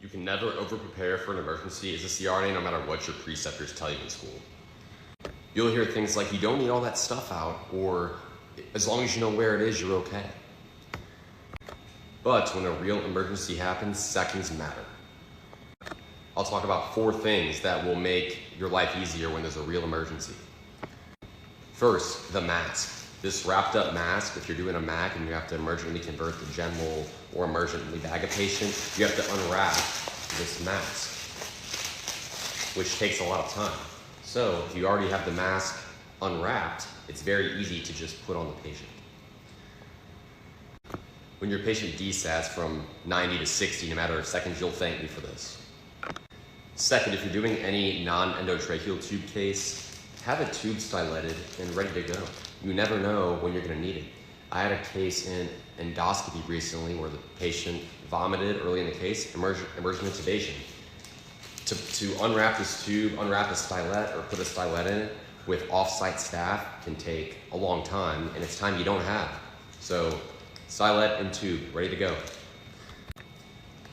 You can never over-prepare for an emergency as a CRNA no matter what your preceptors tell you in school. You'll hear things like, you don't need all that stuff out, or as long as you know where it is, you're okay. But when a real emergency happens, seconds matter. I'll talk about 4 things that will make your life easier when there's a real emergency. First, the mask. This wrapped up mask, if you're doing a MAC and you have to emergently convert the general or emergently bag a patient, you have to unwrap this mask, which takes a lot of time. So if you already have the mask unwrapped, it's very easy to just put on the patient. When your patient desats from 90 to 60, no matter of seconds, you'll thank me for this. Second, if you're doing any non-endotracheal tube case, have a tube styletted and ready to go. You never know when you're going to need it. I had a case in endoscopy recently where the patient vomited early in the case, emergent intubation. To unwrap this tube, unwrap a stylet or put a stylet in it with off-site staff can take a long time, and it's time you don't have. So stylet and tube, ready to go.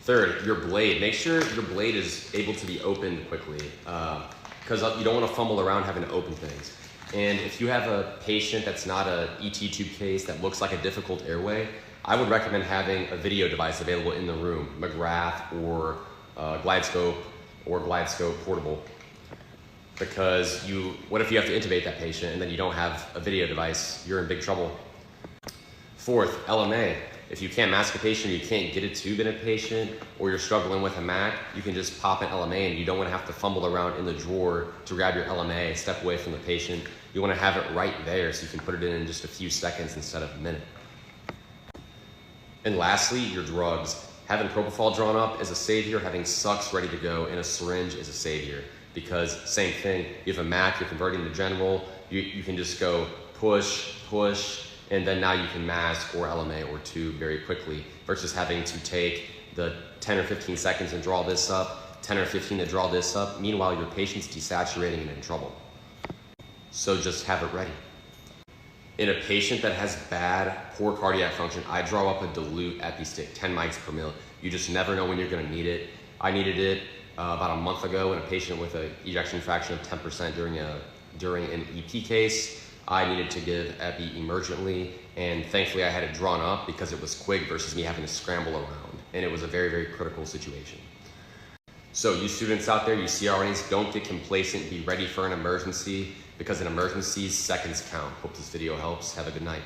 Third, your blade. Make sure your blade is able to be opened quickly because you don't want to fumble around having to open things. And if you have a patient that's not an ET tube case that looks like a difficult airway, I would recommend having a video device available in the room, McGrath or GlideScope or GlideScope portable. Because what if you have to intubate that patient and then you don't have a video device? You're in big trouble. Fourth, LMA. If you can't mask a patient, you can't get a tube in a patient, or you're struggling with a MAC, you can just pop an LMA and you don't want to have to fumble around in the drawer to grab your LMA, step away from the patient. You want to have it right there so you can put it in just a few seconds instead of a minute. And lastly, your drugs. Having propofol drawn up is a savior, having sucks ready to go in a syringe is a savior. Because same thing, you have a MAC, you're converting to general, you can just go push, and then now you can mask or LMA or tube very quickly versus having to take the 10 or 15 seconds and draw this up, 10 or 15 to draw this up. Meanwhile, your patient's desaturating and in trouble. So just have it ready. In a patient that has poor cardiac function, I draw up a dilute epi-stick, 10 mics per mil. You just never know when you're gonna need it. I needed it about a month ago in a patient with an ejection fraction of 10% during an EP case. I needed to give epi emergently, and thankfully I had it drawn up because it was quick versus me having to scramble around, and it was a very, very critical situation. So you students out there, you CRNAs, don't get complacent, be ready for an emergency, because in emergencies, seconds count. Hope this video helps. Have a good night.